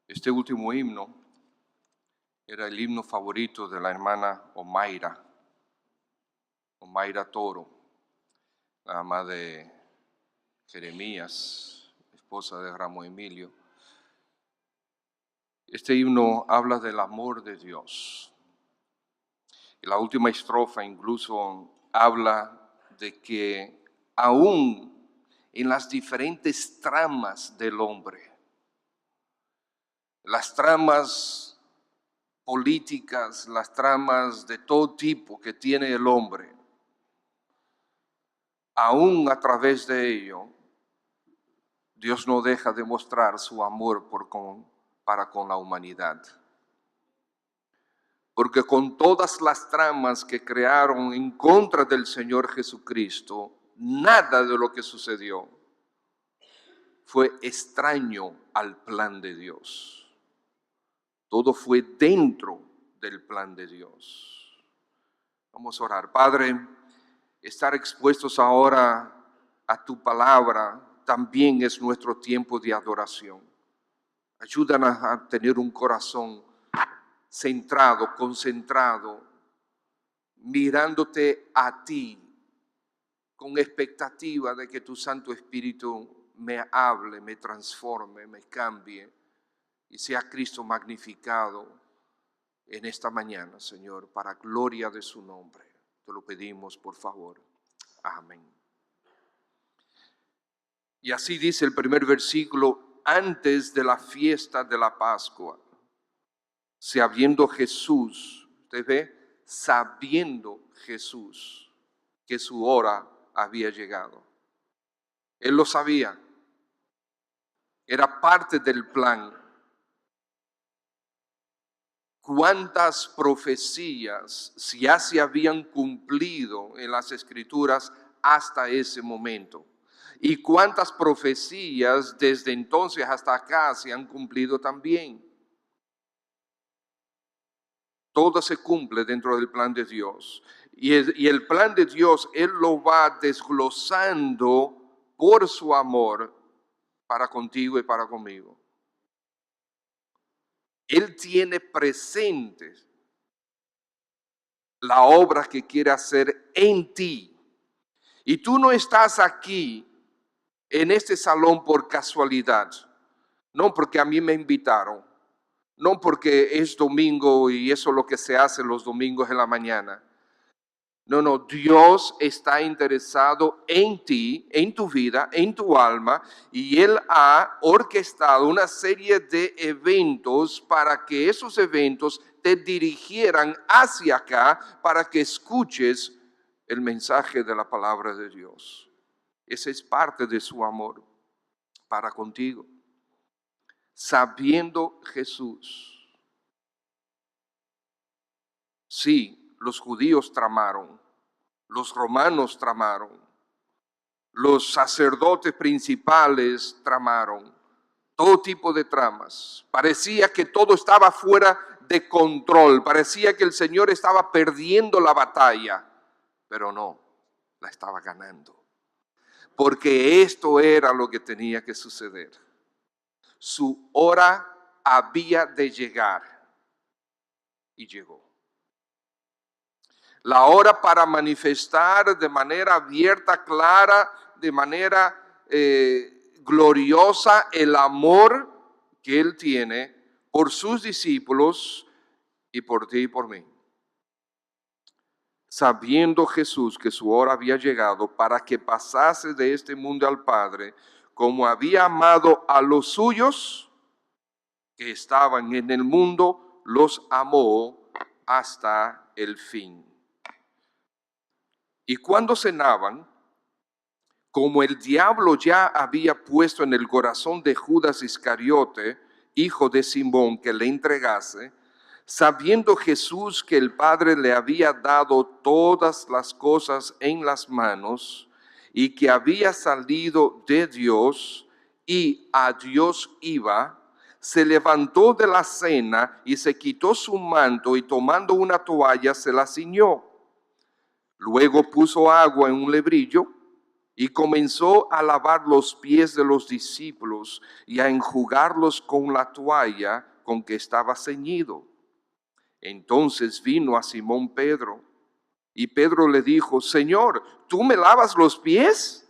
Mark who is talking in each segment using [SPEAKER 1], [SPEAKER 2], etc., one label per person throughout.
[SPEAKER 1] Este último himno era el himno favorito de la hermana Omaira Toro, la mamá de Jeremías, esposa de Ramo Emilio. Este himno habla del amor de Dios. Y la última estrofa incluso habla de que aún en las diferentes tramas del hombre, las tramas políticas, las tramas de todo tipo que tiene el hombre, aún a través de ello, Dios no deja de mostrar su amor para con la humanidad. Porque con todas las tramas que crearon en contra del Señor Jesucristo, nada de lo que sucedió fue extraño al plan de Dios. Todo fue dentro del plan de Dios. Vamos a orar. Padre, estar expuestos ahora a tu palabra también es nuestro tiempo de adoración. Ayúdanos a tener un corazón centrado, concentrado, mirándote a ti con expectativa de que tu Santo Espíritu me hable, me transforme, me cambie y sea Cristo magnificado en esta mañana, Señor, para gloria de su nombre. Te lo pedimos, por favor. Amén. Y así dice el primer versículo: antes de la fiesta de la Pascua, sabiendo Jesús, usted ve, sabiendo Jesús que su hora había llegado. Él lo sabía, era parte del plan. ¿Cuántas profecías ya se habían cumplido en las Escrituras hasta ese momento? ¿Y cuántas profecías desde entonces hasta acá se han cumplido también? Todo se cumple dentro del plan de Dios. Y el plan de Dios, Él lo va desglosando por su amor para contigo y para conmigo. Él tiene presente la obra que quiere hacer en ti. Y tú no estás aquí en este salón por casualidad, no porque a mí me invitaron, no porque es domingo y eso es lo que se hace los domingos en la mañana. No, Dios está interesado en ti, en tu vida, en tu alma, y Él ha orquestado una serie de eventos para que esos eventos te dirigieran hacia acá para que escuches el mensaje de la palabra de Dios. Esa es parte de su amor para contigo. Sabiendo Jesús. Sí, los judíos tramaron, los romanos tramaron, los sacerdotes principales tramaron, todo tipo de tramas. Parecía que todo estaba fuera de control, parecía que el Señor estaba perdiendo la batalla, pero no, la estaba ganando. Porque esto era lo que tenía que suceder. Su hora había de llegar y llegó. La hora para manifestar de manera abierta, clara, de manera gloriosa el amor que Él tiene por sus discípulos y por ti y por mí. Sabiendo Jesús que su hora había llegado para que pasase de este mundo al Padre, como había amado a los suyos que estaban en el mundo, los amó hasta el fin. Y cuando cenaban, como el diablo ya había puesto en el corazón de Judas Iscariote, hijo de Simón, que le entregase, sabiendo Jesús que el Padre le había dado todas las cosas en las manos y que había salido de Dios y a Dios iba, se levantó de la cena y se quitó su manto y tomando una toalla se la ciñó. Luego puso agua en un lebrillo y comenzó a lavar los pies de los discípulos y a enjugarlos con la toalla con que estaba ceñido. Entonces vino a Simón Pedro, y Pedro le dijo: Señor, ¿tú me lavas los pies?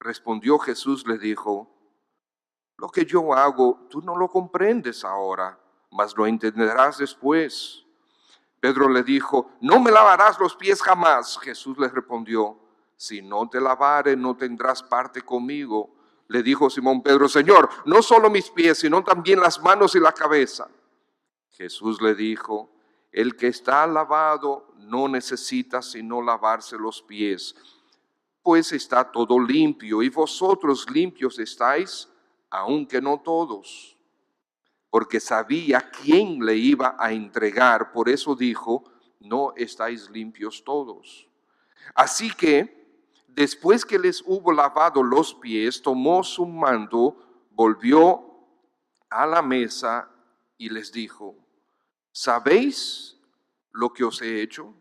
[SPEAKER 1] Respondió Jesús, le dijo: lo que yo hago, tú no lo comprendes ahora, mas lo entenderás después. Pedro le dijo: no me lavarás los pies jamás. Jesús le respondió: si no te lavare, no tendrás parte conmigo. Le dijo Simón Pedro: Señor, no solo mis pies, sino también las manos y la cabeza. Jesús le dijo: el que está lavado no necesita sino lavarse los pies, pues está todo limpio, y vosotros limpios estáis, aunque no todos. Porque sabía quién le iba a entregar, por eso dijo: no estáis limpios todos. Así que, después que les hubo lavado los pies, tomó su manto, volvió a la mesa y les dijo: ¿sabéis lo que os he hecho?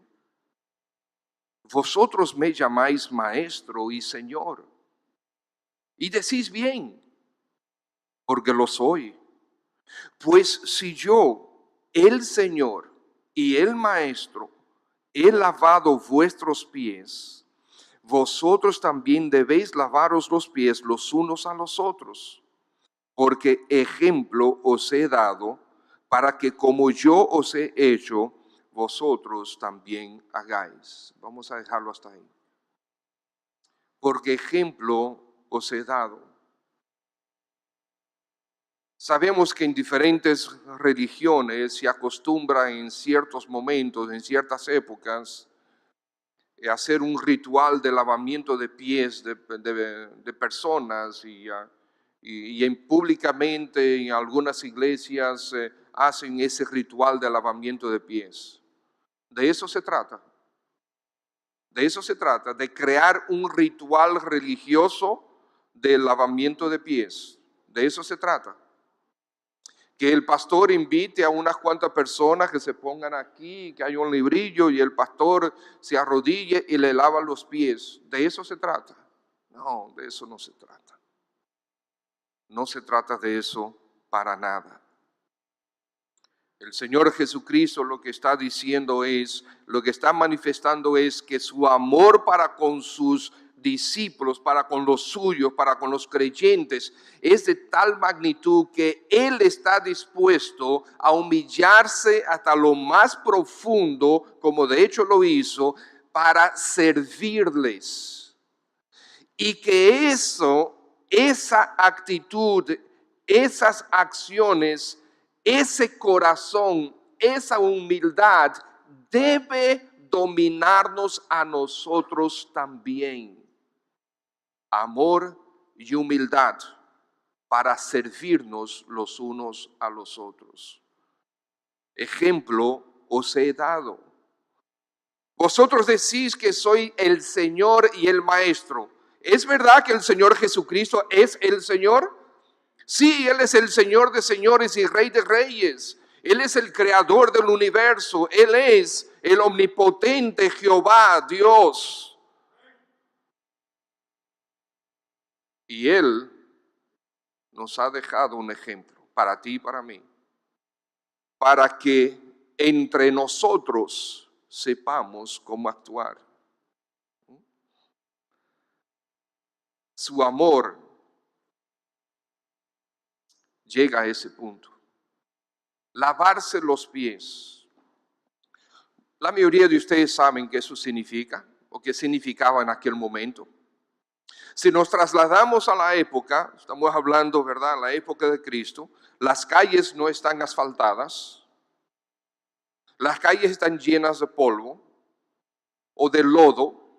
[SPEAKER 1] Vosotros me llamáis maestro y señor, y decís bien, porque lo soy. Pues si yo, el Señor y el Maestro, he lavado vuestros pies, vosotros también debéis lavaros los pies los unos a los otros, porque ejemplo os he dado, para que como yo os he hecho, vosotros también hagáis. Vamos a dejarlo hasta ahí. Porque ejemplo os he dado. Sabemos que en diferentes religiones se acostumbra en ciertos momentos, en ciertas épocas, hacer un ritual de lavamiento de pies de personas y públicamente en algunas iglesias hacen ese ritual de lavamiento de pies. De eso se trata. De eso se trata, de crear un ritual religioso de lavamiento de pies. De eso se trata. Que el pastor invite a unas cuantas personas que se pongan aquí, que haya un librillo y el pastor se arrodille y le lava los pies. ¿De eso se trata? No, de eso no se trata. No se trata de eso para nada. El Señor Jesucristo lo que está diciendo es, lo que está manifestando es que su amor para con sus discípulos, para con los suyos, para con los creyentes, es de tal magnitud que Él está dispuesto a humillarse hasta lo más profundo, como de hecho lo hizo, para servirles. Y que esa actitud, esas acciones, ese corazón, esa humildad debe dominarnos a nosotros también. Amor y humildad para servirnos los unos a los otros. Ejemplo os he dado. Vosotros decís que soy el Señor y el Maestro. ¿Es verdad que el Señor Jesucristo es el Señor? Sí, Él es el Señor de señores y Rey de reyes. Él es el creador del universo. Él es el omnipotente Jehová, Dios. Y Él nos ha dejado un ejemplo para ti y para mí, para que entre nosotros sepamos cómo actuar. Su amor llega a ese punto. Lavarse los pies. La mayoría de ustedes saben qué eso significa o qué significaba en aquel momento. Si nos trasladamos a la época, estamos hablando, ¿verdad?, la época de Cristo, las calles no están asfaltadas, las calles están llenas de polvo o de lodo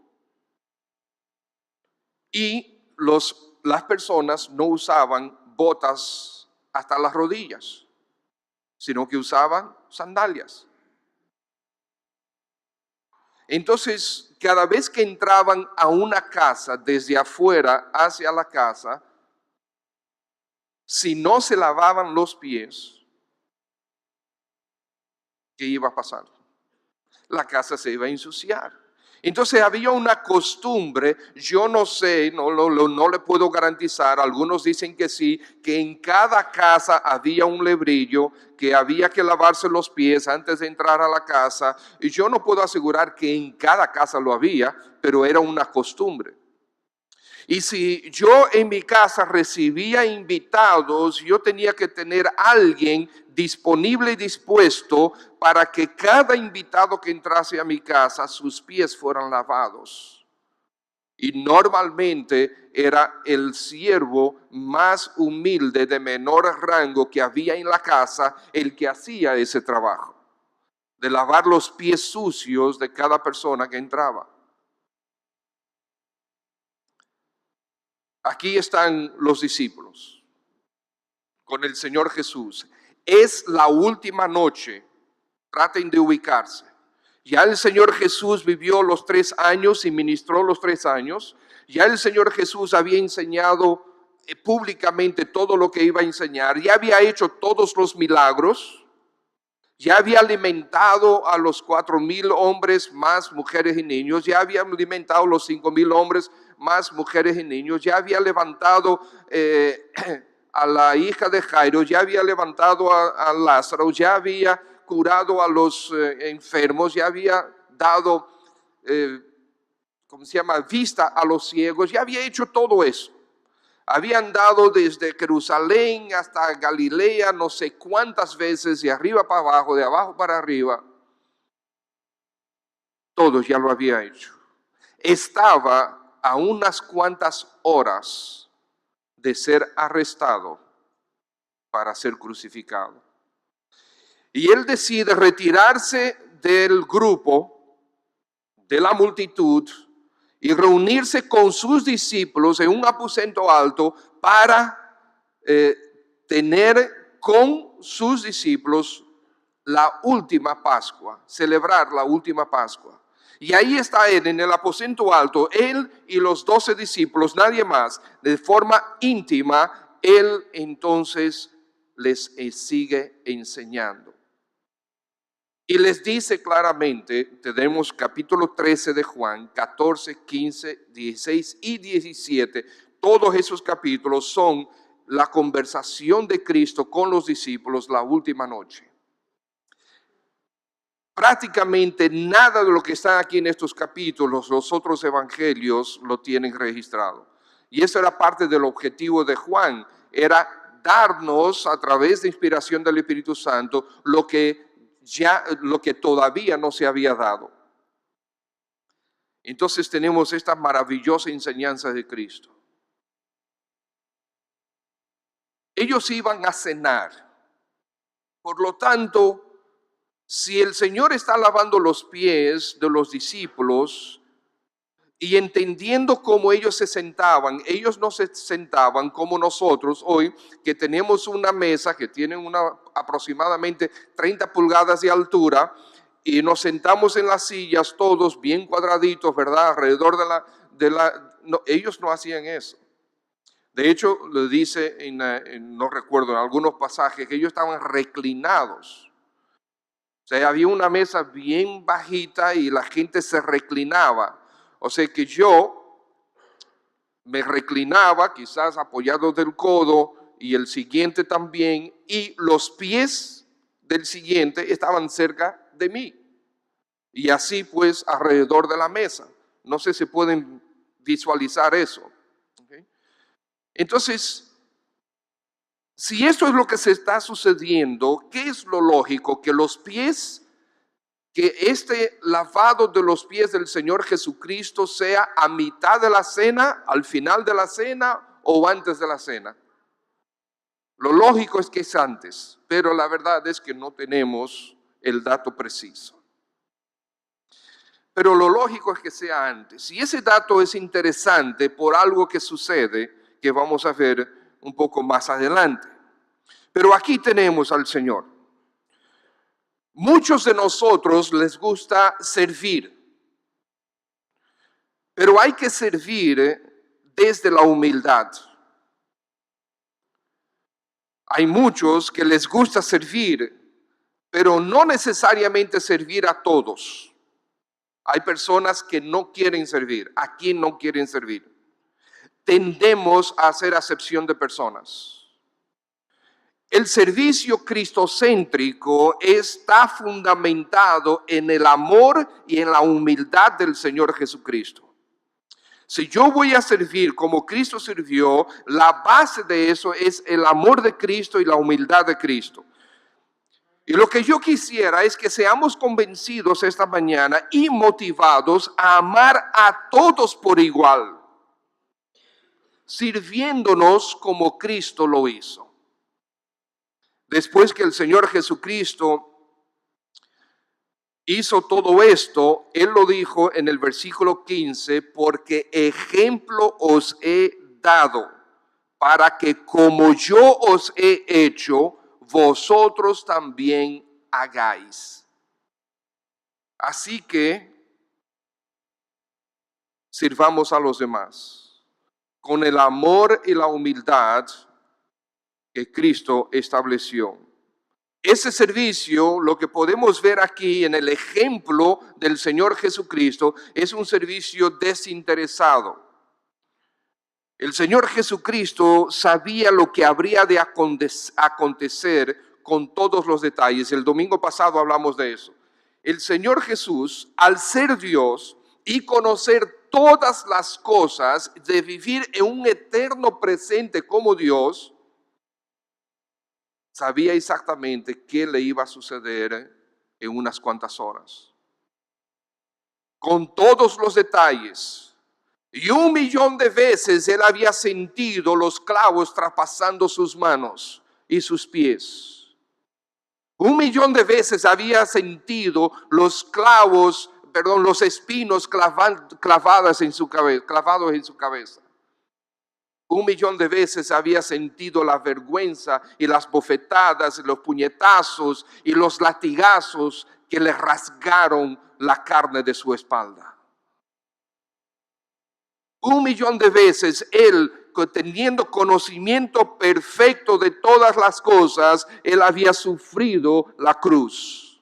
[SPEAKER 1] y las personas no usaban botas hasta las rodillas, sino que usaban sandalias. Entonces, cada vez que entraban a una casa, desde afuera hacia la casa, si no se lavaban los pies, ¿qué iba a pasar? La casa se iba a ensuciar. Entonces había una costumbre, yo no sé, no le puedo garantizar, algunos dicen que sí, que en cada casa había un lebrillo, que había que lavarse los pies antes de entrar a la casa, y yo no puedo asegurar que en cada casa lo había, pero era una costumbre. Y si yo en mi casa recibía invitados, yo tenía que tener a alguien disponible y dispuesto para que cada invitado que entrase a mi casa, sus pies fueran lavados. Y normalmente era el siervo más humilde, de menor rango que había en la casa, el que hacía ese trabajo, de lavar los pies sucios de cada persona que entraba. Aquí están los discípulos con el Señor Jesús. Es la última noche. Traten de ubicarse. Ya el Señor Jesús vivió los 3 años y ministró los 3 años. Ya el Señor Jesús había enseñado públicamente todo lo que iba a enseñar. Ya había hecho todos los milagros. Ya había alimentado a los 4,000 hombres, más mujeres y niños. Ya había alimentado a los 5,000 hombres, más mujeres y niños. Ya había levantado a la hija de Jairo. Ya había levantado a Lázaro. Ya había curado a los enfermos. Ya había dado, vista a los ciegos. Ya había hecho todo eso. Había andado desde Jerusalén hasta Galilea no sé cuántas veces, de arriba para abajo, de abajo para arriba. Todo ya lo había hecho. Estaba a unas cuantas horas de ser arrestado para ser crucificado. Y él decide retirarse del grupo, de la multitud, y reunirse con sus discípulos en un aposento alto para tener con sus discípulos la última Pascua, celebrar la última Pascua. Y ahí está él en el aposento alto, él y los 12 discípulos, nadie más, de forma íntima. Él entonces les sigue enseñando. Y les dice claramente, tenemos capítulo 13 de Juan, 14, 15, 16 y 17. Todos esos capítulos son la conversación de Cristo con los discípulos la última noche. Prácticamente nada de lo que está aquí en estos capítulos, los otros evangelios lo tienen registrado. Y eso era parte del objetivo de Juan, era darnos a través de inspiración del Espíritu Santo lo que todavía no se había dado. Entonces tenemos esta maravillosa enseñanza de Cristo. Ellos iban a cenar. Por lo tanto, si el Señor está lavando los pies de los discípulos y entendiendo cómo ellos se sentaban, ellos no se sentaban como nosotros hoy, que tenemos una mesa que tiene aproximadamente 30 pulgadas de altura y nos sentamos en las sillas todos bien cuadraditos, ¿verdad? Alrededor no, ellos no hacían eso. De hecho, le dice, no recuerdo, en algunos pasajes, que ellos estaban reclinados. O sea, había una mesa bien bajita y la gente se reclinaba. O sea que yo me reclinaba, quizás apoyado del codo, y el siguiente también, y los pies del siguiente estaban cerca de mí. Y así pues alrededor de la mesa. No sé si pueden visualizar eso. ¿Okay? Entonces, si esto es lo que se está sucediendo, ¿qué es lo lógico? Que los pies, que este lavado de los pies del Señor Jesucristo sea a mitad de la cena, al final de la cena o antes de la cena. Lo lógico es que es antes, pero la verdad es que no tenemos el dato preciso. Pero lo lógico es que sea antes. Y ese dato es interesante por algo que sucede, que vamos a ver un poco más adelante. Pero aquí tenemos al Señor. Muchos de nosotros les gusta servir, pero hay que servir desde la humildad. Hay muchos que les gusta servir, pero no necesariamente servir a todos. Hay personas que no quieren servir. ¿A quién no quieren servir? Tendemos a hacer acepción de personas. El servicio cristocéntrico está fundamentado en el amor y en la humildad del Señor Jesucristo. Si yo voy a servir como Cristo sirvió, la base de eso es el amor de Cristo y la humildad de Cristo. Y lo que yo quisiera es que seamos convencidos esta mañana y motivados a amar a todos por igual, sirviéndonos como Cristo lo hizo. Después que el Señor Jesucristo hizo todo esto, Él lo dijo en el versículo 15, porque ejemplo os he dado, para que como yo os he hecho, vosotros también hagáis. Así que sirvamos a los demás con el amor y la humildad que Cristo estableció. Ese servicio, lo que podemos ver aquí en el ejemplo del Señor Jesucristo, es un servicio desinteresado. El Señor Jesucristo sabía lo que habría de acontecer con todos los detalles. El domingo pasado hablamos de eso. El Señor Jesús, al ser Dios y conocer todas las cosas, de vivir en un eterno presente como Dios, sabía exactamente qué le iba a suceder en unas cuantas horas. Con todos los detalles. Y 1,000,000 de veces él había sentido los clavos traspasando sus manos y sus pies. 1,000,000 de veces había sentido los espinos clavados en su cabeza. 1,000,000 de veces había sentido la vergüenza y las bofetadas, y los puñetazos y los latigazos que le rasgaron la carne de su espalda. 1,000,000 de veces él, teniendo conocimiento perfecto de todas las cosas, él había sufrido la cruz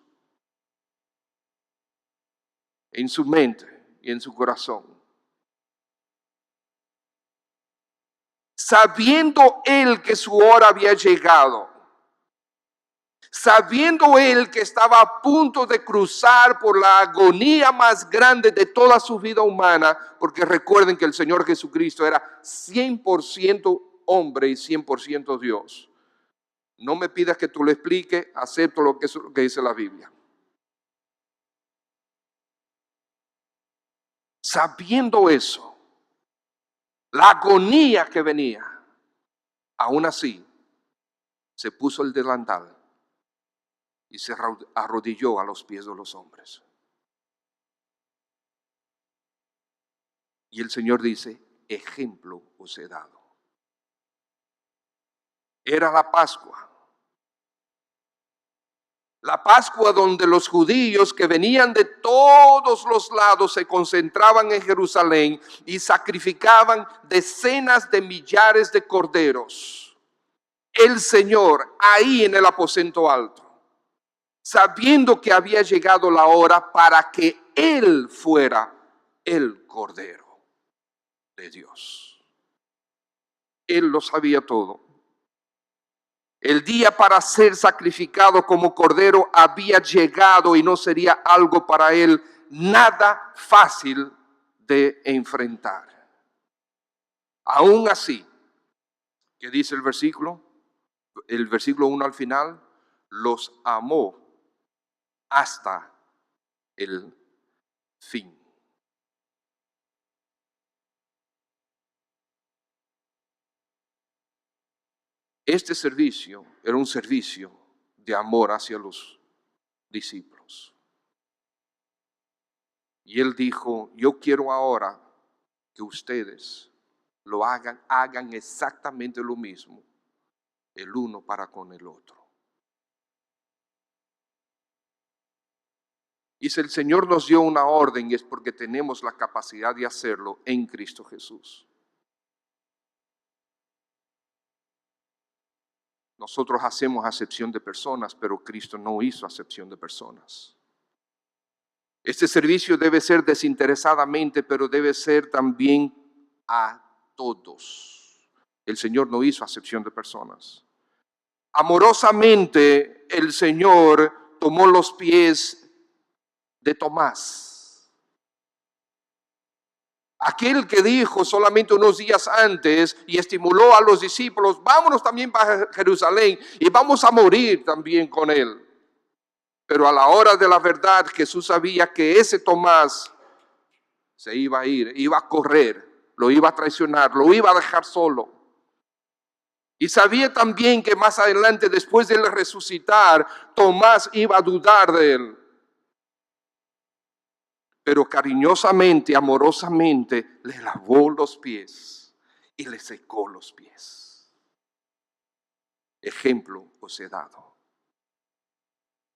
[SPEAKER 1] en su mente y en su corazón. Sabiendo él que su hora había llegado, sabiendo él que estaba a punto de cruzar por la agonía más grande de toda su vida humana, porque recuerden que el Señor Jesucristo era 100% hombre y 100% Dios. No me pidas que tú lo expliques, acepto lo que dice la Biblia. Sabiendo eso, la agonía que venía, aún así, se puso el delantal y se arrodilló a los pies de los hombres. Y el Señor dice, ejemplo os he dado. Era la Pascua. La Pascua donde los judíos que venían de todos los lados se concentraban en Jerusalén y sacrificaban decenas de millares de corderos. El Señor ahí en el aposento alto, sabiendo que había llegado la hora para que Él fuera el Cordero de Dios. Él lo sabía todo. El día para ser sacrificado como cordero había llegado y no sería algo para él nada fácil de enfrentar. Aún así, ¿qué dice el versículo? El versículo 1 al final, los amó hasta el fin. Este servicio era un servicio de amor hacia los discípulos. Y él dijo, yo quiero ahora que ustedes lo hagan exactamente lo mismo, el uno para con el otro. Y si el Señor nos dio una orden, es porque tenemos la capacidad de hacerlo en Cristo Jesús. Nosotros hacemos acepción de personas, pero Cristo no hizo acepción de personas. Este servicio debe ser desinteresadamente, pero debe ser también a todos. El Señor no hizo acepción de personas. Amorosamente el Señor tomó los pies de Tomás. Aquel que dijo solamente unos días antes y estimuló a los discípulos, vámonos también para Jerusalén y vamos a morir también con él. Pero a la hora de la verdad, Jesús sabía que ese Tomás se iba a ir, iba a correr, lo iba a traicionar, lo iba a dejar solo. Y sabía también que más adelante, después de él resucitar, Tomás iba a dudar de él. Pero cariñosamente, amorosamente, le lavó los pies y le secó los pies. Ejemplo os he dado.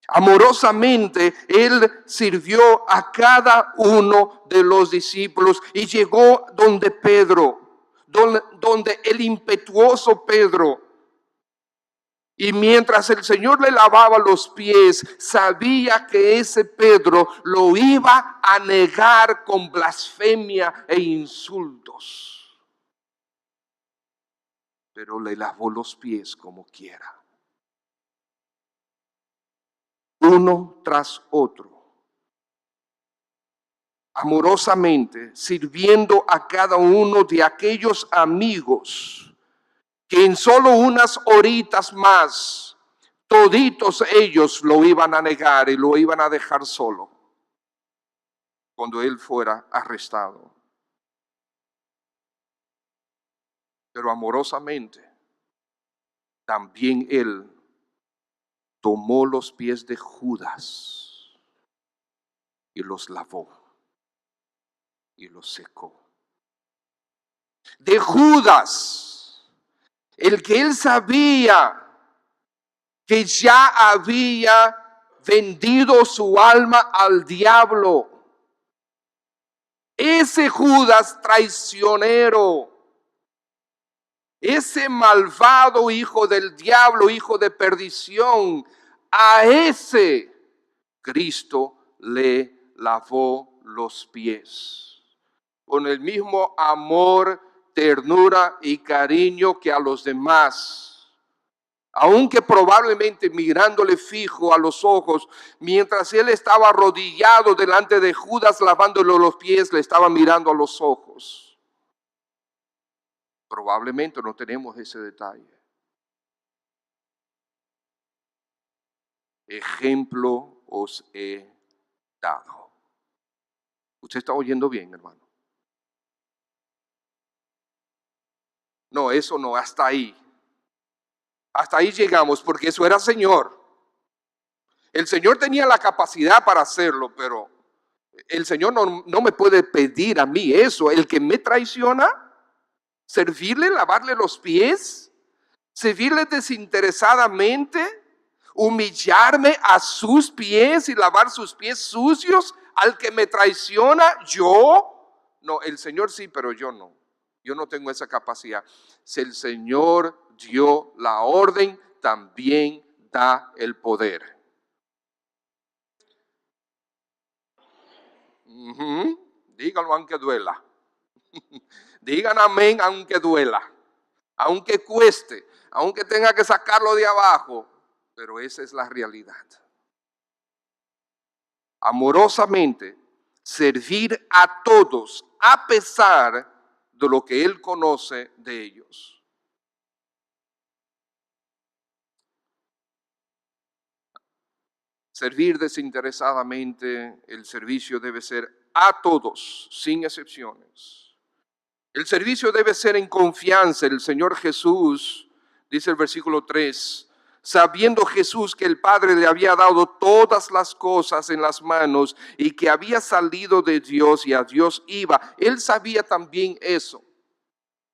[SPEAKER 1] Amorosamente él sirvió a cada uno de los discípulos y llegó donde Pedro, donde el impetuoso Pedro. Y mientras el Señor le lavaba los pies, sabía que ese Pedro lo iba a negar con blasfemia e insultos. Pero le lavó los pies como quiera. Uno tras otro, amorosamente sirviendo a cada uno de aquellos amigos que en solo unas horitas más toditos ellos lo iban a negar y lo iban a dejar solo cuando él fuera arrestado. Pero amorosamente también él tomó los pies de Judas y los lavó y los secó. De Judas, el que él sabía que ya había vendido su alma al diablo. Ese Judas traicionero, ese malvado hijo del diablo, hijo de perdición, a ese Cristo le lavó los pies con el mismo amor, ternura y cariño que a los demás. Aunque probablemente mirándole fijo a los ojos, mientras él estaba arrodillado delante de Judas lavándole los pies, le estaba mirando a los ojos. Probablemente no tenemos ese detalle. Ejemplo os he dado. ¿Usted está oyendo bien, hermano? No, eso no, hasta ahí. Hasta ahí llegamos porque eso era Señor. El Señor tenía la capacidad para hacerlo, pero el Señor no me puede pedir a mí eso. El que me traiciona, servirle, lavarle los pies, servirle desinteresadamente, humillarme a sus pies y lavar sus pies sucios al que me traiciona, yo. No, el Señor sí, pero yo no. Yo no tengo esa capacidad. Si el Señor dio la orden, también da el poder. Díganlo aunque duela. Digan amén aunque duela. Aunque cueste. Aunque tenga que sacarlo de abajo. Pero esa es la realidad. Amorosamente servir a todos a pesar de lo que Él conoce de ellos. Servir desinteresadamente, el servicio debe ser a todos, sin excepciones. El servicio debe ser en confianza. El Señor Jesús, dice el versículo 3, sabiendo Jesús que el Padre le había dado todas las cosas en las manos y que había salido de Dios y a Dios iba, Él sabía también eso.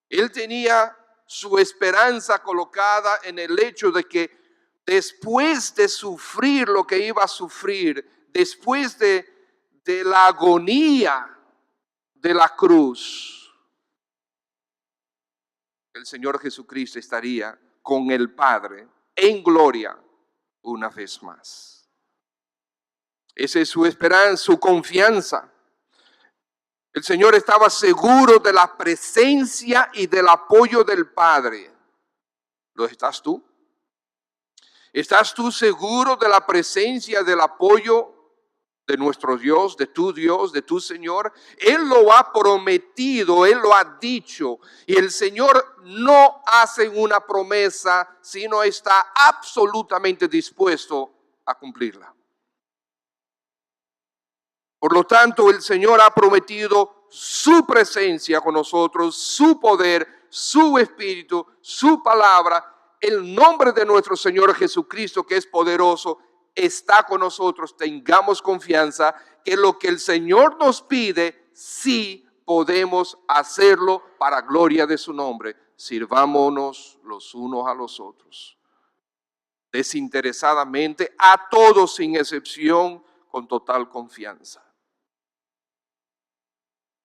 [SPEAKER 1] Él tenía su esperanza colocada en el hecho de que después de sufrir lo que iba a sufrir, después de la agonía de la cruz, el Señor Jesucristo estaría con el Padre en gloria una vez más. Esa es su esperanza, su confianza. El Señor estaba seguro de la presencia y del apoyo del Padre. ¿Lo estás tú? ¿Estás tú seguro de la presencia, del apoyo de nuestro Dios, de tu Señor? Él lo ha prometido, Él lo ha dicho. Y el Señor no hace una promesa si no está absolutamente dispuesto a cumplirla. Por lo tanto, el Señor ha prometido su presencia con nosotros, su poder, su espíritu, su palabra. El nombre de nuestro Señor Jesucristo, que es poderoso, está con nosotros. Tengamos confianza que lo que el Señor nos pide, sí podemos hacerlo para gloria de su nombre. Sirvámonos los unos a los otros, desinteresadamente, a todos sin excepción, con total confianza.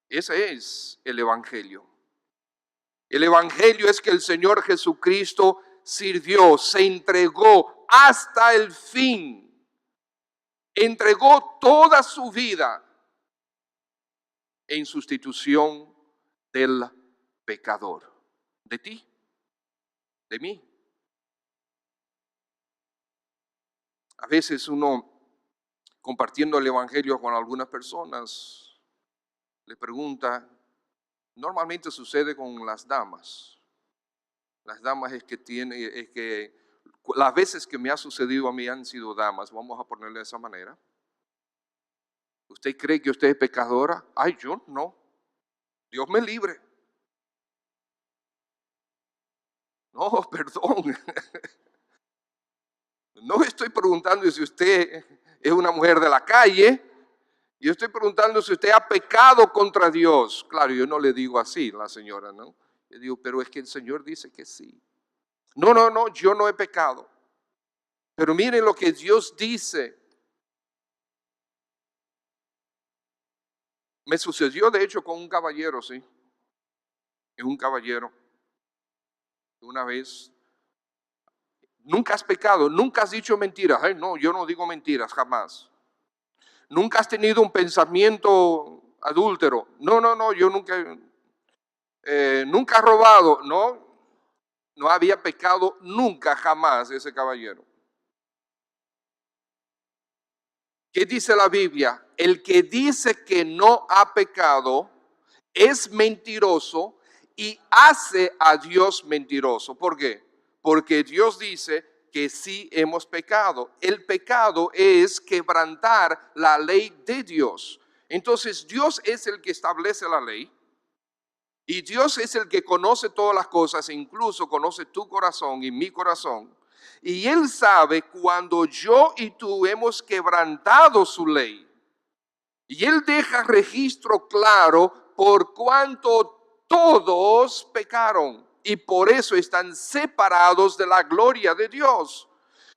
[SPEAKER 1] Ese es el Evangelio. El Evangelio es que el Señor Jesucristo sirvió, se entregó hasta el fin. Entregó toda su vida en sustitución del pecador. De ti, de mí. A veces uno, compartiendo el Evangelio con algunas personas, le pregunta, normalmente sucede con las damas. Las damas es que las veces que me ha sucedido a mí han sido damas, vamos a ponerle de esa manera. ¿Usted cree que usted es pecadora? Ay, yo no. Dios me libre. No, perdón. No estoy preguntando si usted es una mujer de la calle. Yo estoy preguntando si usted ha pecado contra Dios. Claro, yo no le digo así, la señora, ¿no? Yo digo, pero es que el Señor dice que sí. No, yo no he pecado. Pero miren lo que Dios dice. Me sucedió de hecho con un caballero, sí. Es un caballero. Una vez. Nunca has pecado, nunca has dicho mentiras. Ay, no, yo no digo mentiras, jamás. Nunca has tenido un pensamiento adúltero. No, yo nunca he robado. No había pecado nunca, jamás ese caballero. ¿Qué dice la Biblia? El que dice que no ha pecado es mentiroso y hace a Dios mentiroso. ¿Por qué? Porque Dios dice que sí hemos pecado. El pecado es quebrantar la ley de Dios. Entonces Dios es el que establece la ley y Dios es el que conoce todas las cosas, e incluso conoce tu corazón y mi corazón. Y Él sabe cuando yo y tú hemos quebrantado su ley. Y Él deja registro claro por cuanto todos pecaron y por eso están separados de la gloria de Dios.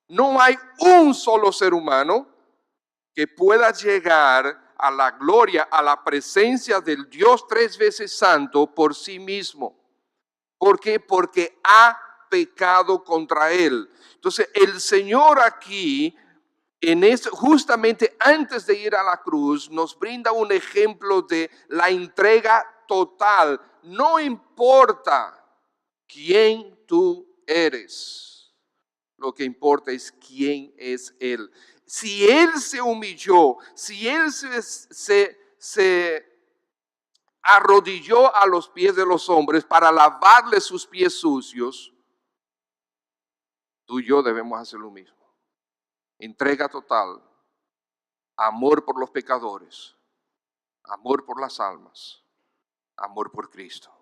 [SPEAKER 1] No hay un solo ser humano que pueda llegar a la gloria, a la presencia del Dios tres veces santo por sí mismo. ¿Por qué? Porque ha pecado contra Él. Entonces el Señor aquí, justamente antes de ir a la cruz, nos brinda un ejemplo de la entrega total. No importa quién tú eres, lo que importa es quién es Él. Si Él se humilló, si Él se arrodilló a los pies de los hombres para lavarle sus pies sucios, tú y yo debemos hacer lo mismo. Entrega total, amor por los pecadores, amor por las almas, amor por Cristo.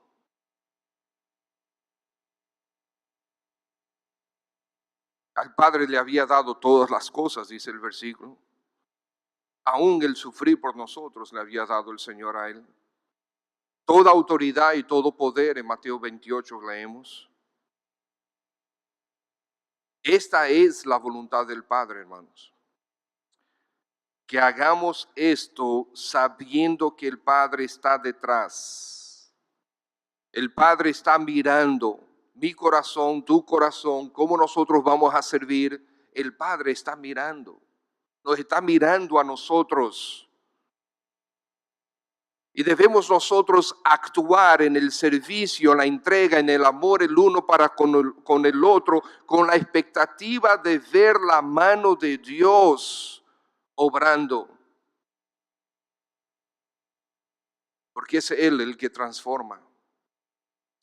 [SPEAKER 1] Al Padre le había dado todas las cosas, dice el versículo. Aún el sufrir por nosotros le había dado el Señor a Él. Toda autoridad y todo poder, en Mateo 28 leemos. Esta es la voluntad del Padre, hermanos. Que hagamos esto sabiendo que el Padre está detrás. El Padre está mirando mi corazón, tu corazón, cómo nosotros vamos a servir. El Padre está mirando. nos está mirando a nosotros. Y debemos nosotros actuar en el servicio, en la entrega, en el amor el uno para con el otro, con la expectativa de ver la mano de Dios obrando. Porque es Él el que transforma.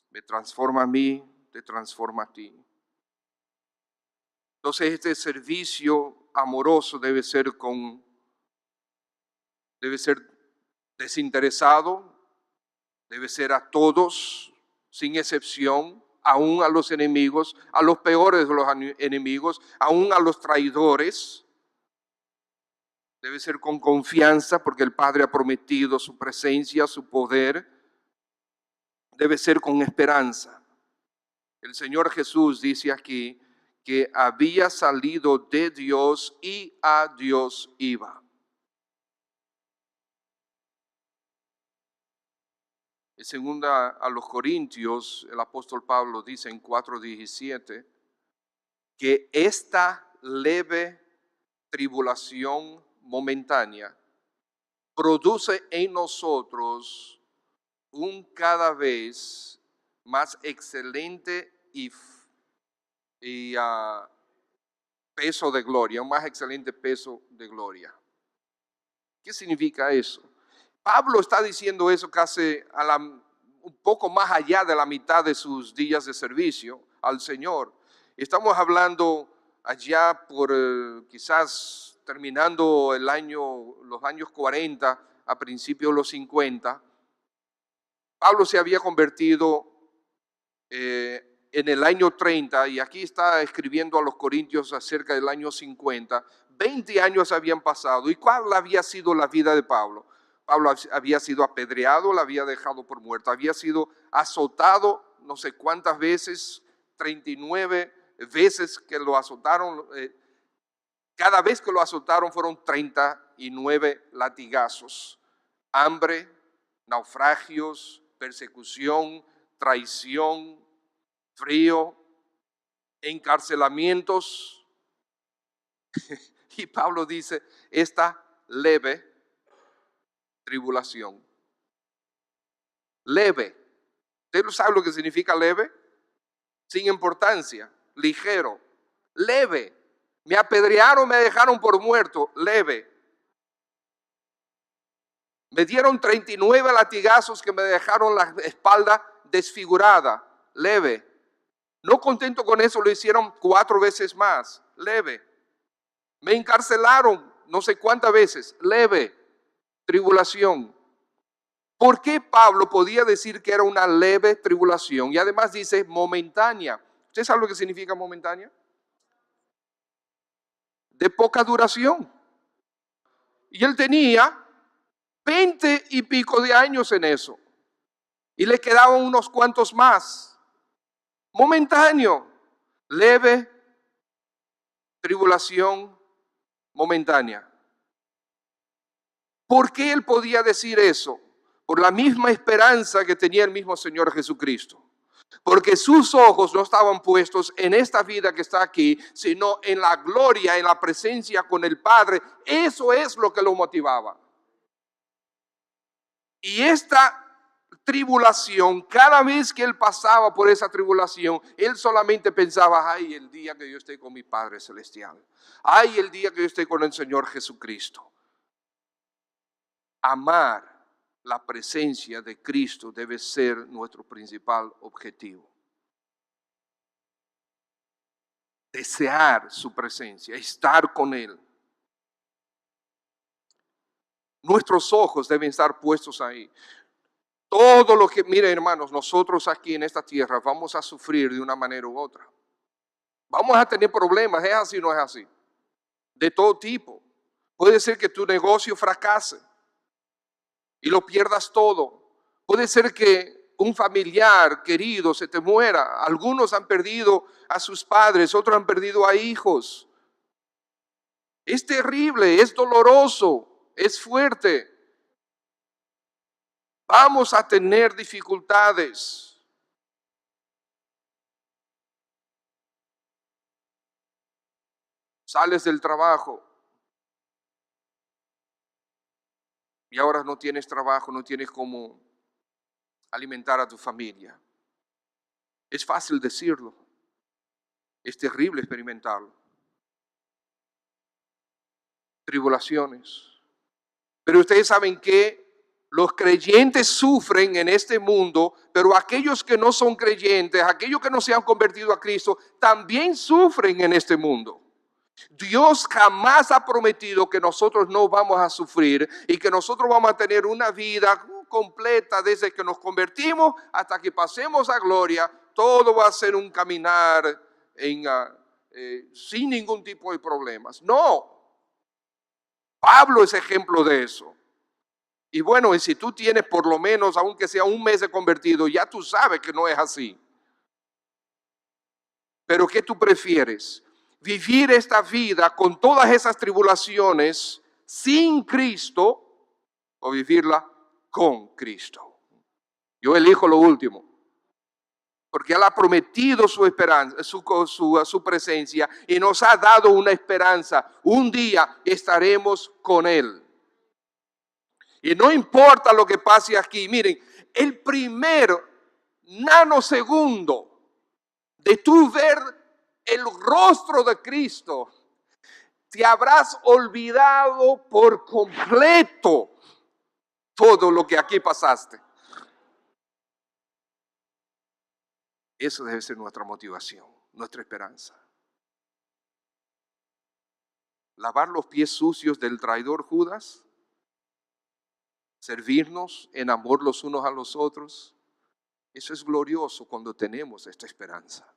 [SPEAKER 1] Me transforma a mí, te transforma a ti. Entonces este servicio amoroso debe ser desinteresado, debe ser a todos, sin excepción, aún a los enemigos, a los peores de los enemigos, aún a los traidores. Debe ser con confianza porque el Padre ha prometido su presencia, su poder. Debe ser con esperanza. El Señor Jesús dice aquí que había salido de Dios y a Dios iba. En segunda a los Corintios, el apóstol Pablo dice en 4:17 que esta leve tribulación momentánea produce en nosotros un cada vez más excelente y peso de gloria, un más excelente peso de gloria. ¿Qué significa eso? Pablo está diciendo eso casi un poco más allá de la mitad de sus días de servicio al Señor. Estamos hablando allá por quizás terminando los años 40, a principios de los 50. Pablo se había convertido en el año 30 y aquí está escribiendo a los Corintios acerca del año 50. 20 años habían pasado. ¿Y cuál había sido la vida de Pablo? Pablo había sido apedreado, la había dejado por muerto, había sido azotado no sé cuántas veces, 39 veces que lo azotaron. Cada vez que lo azotaron fueron 39 latigazos. Hambre, naufragios, persecución, traición, frío, encarcelamientos. Y Pablo dice, esta leve tribulación. Leve. ¿Usted no sabe lo que significa leve? Sin importancia, ligero, leve. Me apedrearon, me dejaron por muerto, leve. Me dieron 39 latigazos que me dejaron la espalda desfigurada, leve. No contento con eso, lo hicieron 4 veces más, leve. Me encarcelaron no sé cuántas veces, leve, tribulación. ¿Por qué Pablo podía decir que era una leve tribulación? Y además dice momentánea. ¿Usted sabe lo que significa momentánea? De poca duración. Y él tenía 20 y pico de años en eso. Y le quedaban unos cuantos más. Momentáneo, leve tribulación momentánea. ¿Por qué él podía decir eso? Por la misma esperanza que tenía el mismo Señor Jesucristo. Porque sus ojos no estaban puestos en esta vida que está aquí, sino en la gloria, en la presencia con el Padre. Eso es lo que lo motivaba. Y esta tribulación, cada vez que él pasaba por esa tribulación, él solamente pensaba, ay, el día que yo esté con mi Padre Celestial. Ay, el día que yo esté con el Señor Jesucristo. Amar la presencia de Cristo debe ser nuestro principal objetivo. Desear su presencia, estar con Él. Nuestros ojos deben estar puestos ahí. Todo lo que, miren hermanos, nosotros aquí en esta tierra vamos a sufrir de una manera u otra. Vamos a tener problemas, ¿es así o no es así? De todo tipo. Puede ser que tu negocio fracase y lo pierdas todo. Puede ser que un familiar querido se te muera. Algunos han perdido a sus padres, otros han perdido a hijos. Es terrible, es doloroso, es fuerte. Vamos a tener dificultades. Sales del trabajo y ahora no tienes trabajo, no tienes cómo alimentar a tu familia. Es fácil decirlo, es terrible experimentarlo. Tribulaciones. Pero ustedes saben que los creyentes sufren en este mundo, pero aquellos que no son creyentes, aquellos que no se han convertido a Cristo, también sufren en este mundo. Dios jamás ha prometido que nosotros no vamos a sufrir y que nosotros vamos a tener una vida completa desde que nos convertimos hasta que pasemos a gloria. Todo va a ser un caminar sin ningún tipo de problemas. No. Pablo es ejemplo de eso. Y bueno, y si tú tienes por lo menos, aunque sea un mes de convertido, ya tú sabes que no es así. Pero ¿qué tú prefieres? ¿Vivir esta vida con todas esas tribulaciones sin Cristo o vivirla con Cristo? Yo elijo lo último, porque Él ha prometido su esperanza, su presencia, y nos ha dado una esperanza. Un día estaremos con Él. Y no importa lo que pase aquí. Miren, el primer nanosegundo de tú ver el rostro de Cristo, te habrás olvidado por completo todo lo que aquí pasaste. Eso debe ser nuestra motivación, nuestra esperanza. Lavar los pies sucios del traidor Judas, servirnos en amor los unos a los otros, eso es glorioso cuando tenemos esta esperanza.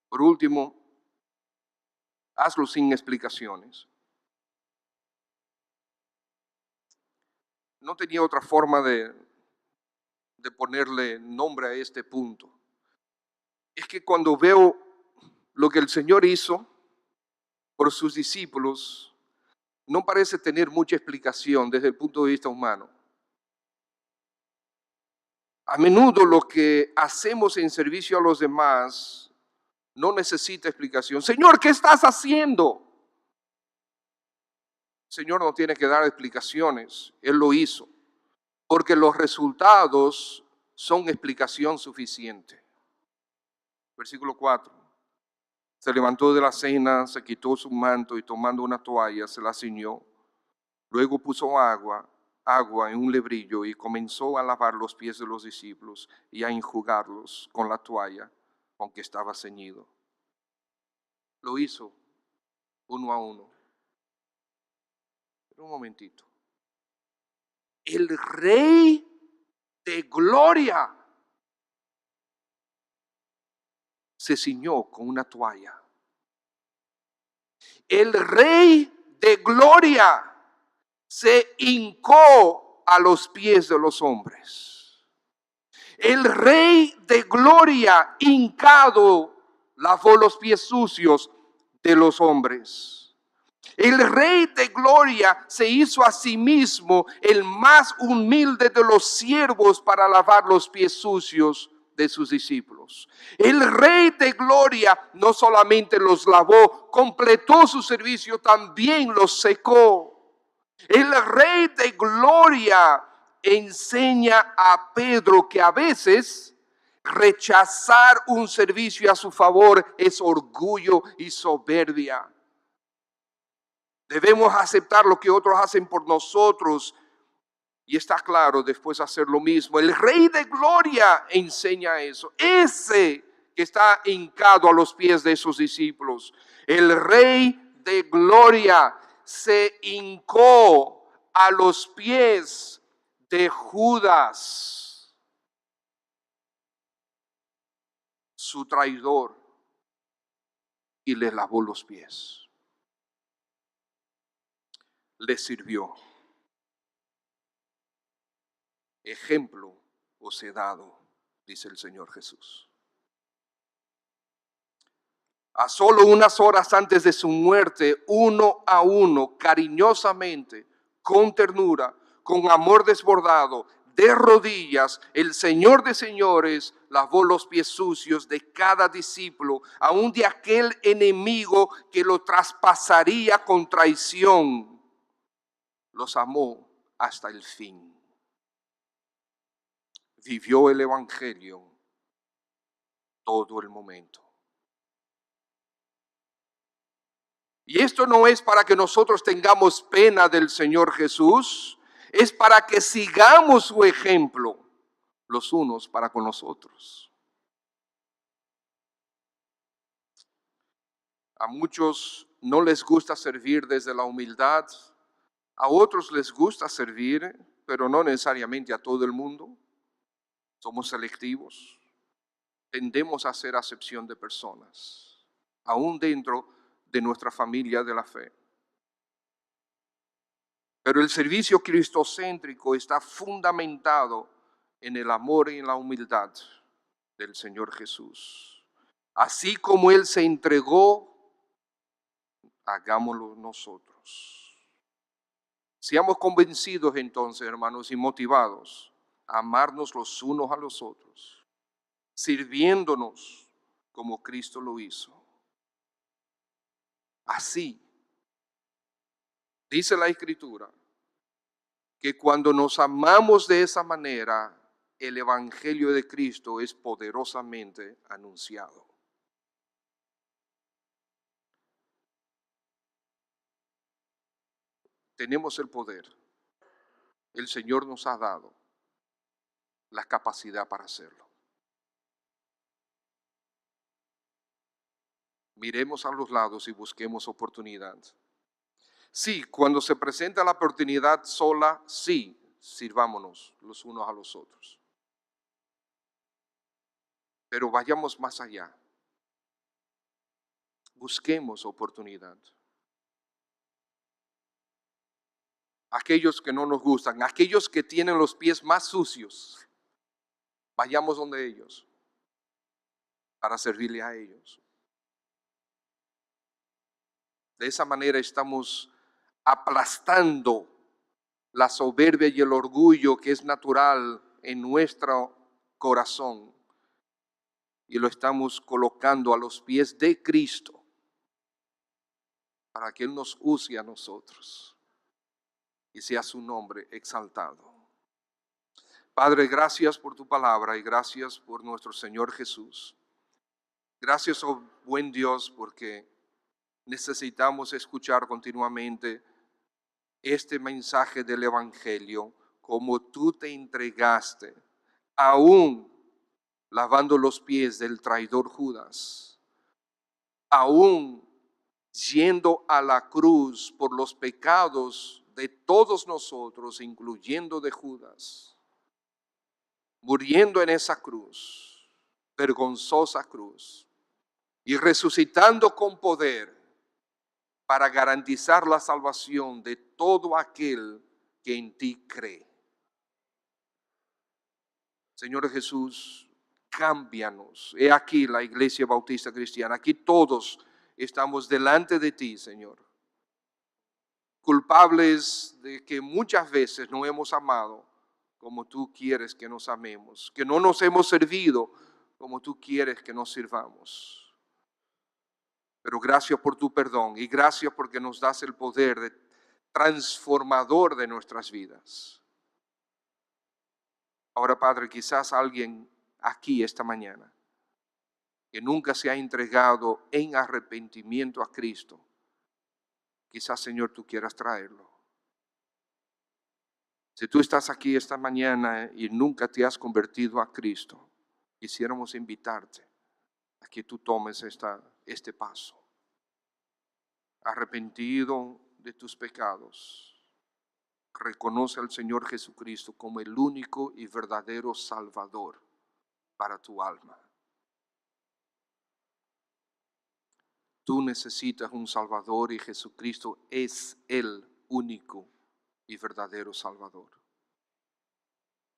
[SPEAKER 1] Por último, hazlo sin explicaciones. No tenía otra forma de ponerle nombre a este punto. Es que cuando veo lo que el Señor hizo por sus discípulos, no parece tener mucha explicación desde el punto de vista humano. A menudo lo que hacemos en servicio a los demás no necesita explicación. Señor, ¿qué estás haciendo? El Señor no tiene que dar explicaciones, Él lo hizo, porque los resultados son explicación suficiente. Versículo 4. Se levantó de la cena, se quitó su manto y tomando una toalla se la ciñó. Luego puso agua en un lebrillo y comenzó a lavar los pies de los discípulos y a enjugarlos con la toalla con que estaba ceñido. Lo hizo uno a uno. Pero un momentito. El Rey de Gloria se ciñó con una toalla. El Rey de Gloria se hincó a los pies de los hombres. El Rey de Gloria hincado lavó los pies sucios de los hombres. El Rey de Gloria se hizo a sí mismo el más humilde de los siervos para lavar los pies sucios de sus discípulos. El Rey de Gloria no solamente los lavó, completó su servicio, también los secó. El Rey de Gloria enseña a Pedro que a veces rechazar un servicio a su favor es orgullo y soberbia. Debemos aceptar lo que otros hacen por nosotros y está claro después hacer lo mismo. El Rey de Gloria enseña eso. Ese que está hincado a los pies de sus discípulos. El Rey de Gloria se hincó a los pies de Judas, su traidor, y le lavó los pies. Le sirvió. Ejemplo os he dado, dice el Señor Jesús. A solo unas horas antes de su muerte, uno a uno, cariñosamente, con ternura, con amor desbordado, de rodillas, el Señor de señores lavó los pies sucios de cada discípulo, aún de aquel enemigo que lo traspasaría con traición. los amó hasta el fin. Vivió el Evangelio todo el momento. Y esto no es para que nosotros tengamos pena del Señor Jesús, es para que sigamos su ejemplo los unos para con los otros. A muchos no les gusta servir desde la humildad, a otros les gusta servir, pero no necesariamente a todo el mundo. Somos selectivos, tendemos a hacer acepción de personas, aún dentro de nuestra familia de la fe. Pero el servicio cristocéntrico está fundamentado en el amor y en la humildad del Señor Jesús. Así como Él se entregó, hagámoslo nosotros. Seamos convencidos entonces, hermanos, y motivados a amarnos los unos a los otros, sirviéndonos como Cristo lo hizo. Así, dice la Escritura, que cuando nos amamos de esa manera, el Evangelio de Cristo es poderosamente anunciado. Tenemos el poder. El Señor nos ha dado la capacidad para hacerlo. Miremos a los lados y busquemos oportunidad. Sí, cuando se presenta la oportunidad sola, sí, sirvámonos los unos a los otros. Pero vayamos más allá. Busquemos oportunidad. Aquellos que no nos gustan, aquellos que tienen los pies más sucios, vayamos donde ellos para servirle a ellos. De esa manera estamos aplastando la soberbia y el orgullo que es natural en nuestro corazón y lo estamos colocando a los pies de Cristo para que Él nos use a nosotros y sea su nombre exaltado. Padre, gracias por tu palabra y gracias por nuestro Señor Jesús. Gracias, oh buen Dios, porque necesitamos escuchar continuamente este mensaje del Evangelio, como tú te entregaste, aún lavando los pies del traidor Judas, aún yendo a la cruz por los pecados de todos nosotros, incluyendo de Judas, muriendo en esa cruz, vergonzosa cruz, y resucitando con poder para garantizar la salvación de todo aquel que en ti cree. Señor Jesús, cámbianos. He aquí la Iglesia Bautista Cristiana. Aquí todos estamos delante de ti, Señor. Culpables de que muchas veces no hemos amado como tú quieres que nos amemos. Que no nos hemos servido como tú quieres que nos sirvamos. Pero gracias por tu perdón y gracias porque nos das el poder transformador de nuestras vidas. Ahora, Padre, quizás alguien aquí esta mañana que nunca se ha entregado en arrepentimiento a Cristo, quizás, Señor, tú quieras traerlo. Si tú estás aquí esta mañana y nunca te has convertido a Cristo, quisiéramos invitarte a que tú tomes este paso. Arrepentido de tus pecados, reconoce al Señor Jesucristo como el único y verdadero Salvador para tu alma. Tú necesitas un Salvador y Jesucristo es el único y verdadero Salvador.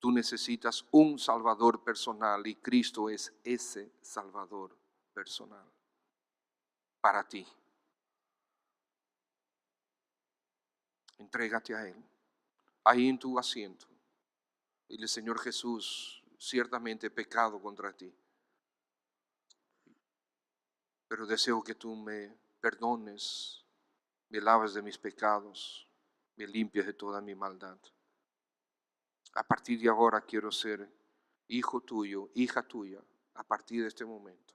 [SPEAKER 1] Tú necesitas un Salvador personal y Cristo es ese Salvador personal para ti. Entrégate a Él, ahí en tu asiento. Dile, Señor Jesús, ciertamente he pecado contra ti, pero deseo que tú me perdones, me laves de mis pecados, me limpies de toda mi maldad. A partir de ahora quiero ser hijo tuyo, hija tuya, a partir de este momento.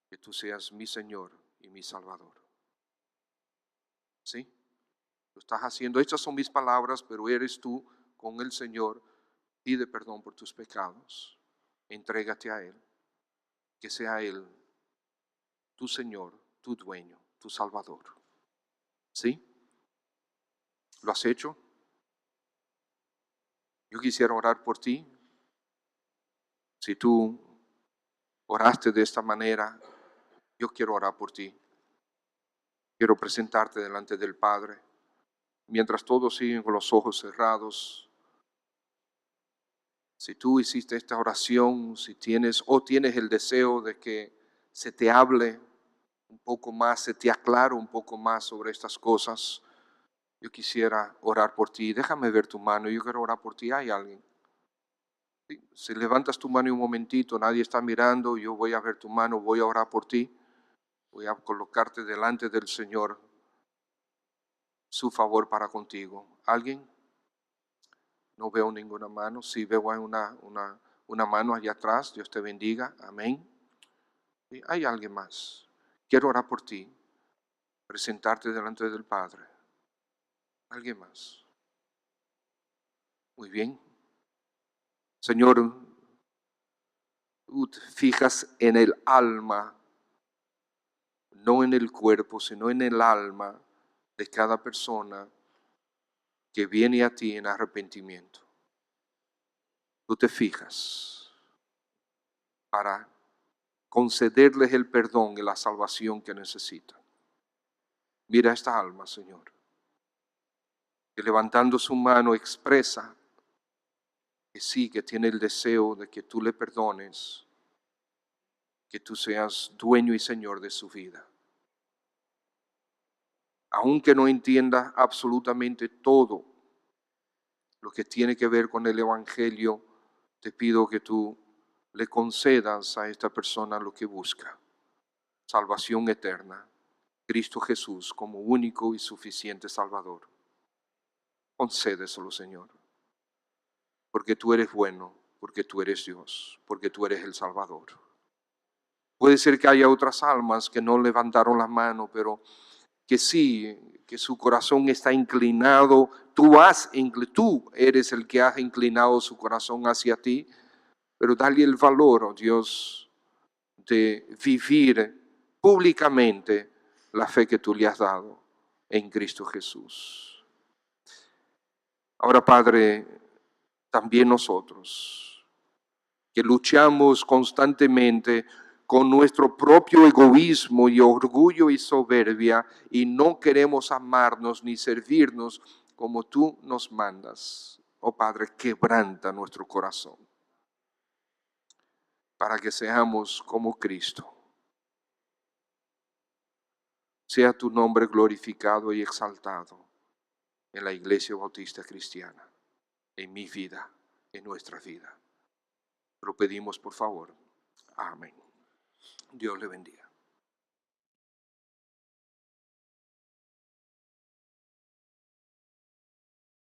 [SPEAKER 1] Que tú seas mi Señor y mi Salvador. ¿Sí? Lo estás haciendo. Estas son mis palabras, pero eres tú con el Señor. Pide perdón por tus pecados. Entrégate a Él. Que sea Él tu Señor, tu dueño, tu Salvador. ¿Sí? ¿Lo has hecho? Yo quisiera orar por ti. Si tú oraste de esta manera, yo quiero orar por ti. Quiero presentarte delante del Padre. Mientras todos siguen con los ojos cerrados, si tú hiciste esta oración, si tienes el deseo de que se te hable un poco más, se te aclare un poco más sobre estas cosas, yo quisiera orar por ti. Déjame ver tu mano, yo quiero orar por ti. ¿Hay alguien? ¿Sí? Si levantas tu mano un momentito, nadie está mirando, yo voy a ver tu mano, voy a orar por ti. Voy a colocarte delante del Señor, su favor para contigo. ¿Alguien? No veo ninguna mano. Sí veo una mano allá atrás. Dios te bendiga. Amén. ¿Sí? Hay alguien más. Quiero orar por ti. Presentarte delante del Padre. ¿Alguien más? Muy bien. Señor, tú te fijas en el alma, no en el cuerpo, sino en el alma de cada persona que viene a ti en arrepentimiento. Tú te fijas para concederles el perdón y la salvación que necesitan. Mira esta alma, Señor, que levantando su mano expresa que sí, que tiene el deseo de que tú le perdones, que tú seas dueño y Señor de su vida. Aunque no entienda absolutamente todo lo que tiene que ver con el Evangelio, te pido que tú le concedas a esta persona lo que busca: salvación eterna, Cristo Jesús como único y suficiente Salvador. Concédeselo, Señor, porque tú eres bueno, porque tú eres Dios, porque tú eres el Salvador. Puede ser que haya otras almas que no levantaron la mano, pero que sí, que su corazón está inclinado. Tú eres el que has inclinado su corazón hacia ti, pero dale el valor, oh Dios, de vivir públicamente la fe que tú le has dado en Cristo Jesús. Ahora, Padre, también nosotros, que luchamos constantemente con nuestro propio egoísmo y orgullo y soberbia, y no queremos amarnos ni servirnos como tú nos mandas. Oh Padre, quebranta nuestro corazón para que seamos como Cristo. Sea tu nombre glorificado y exaltado en la Iglesia Bautista Cristiana, en mi vida, en nuestra vida. Lo pedimos por favor. Amén. Dios le bendiga.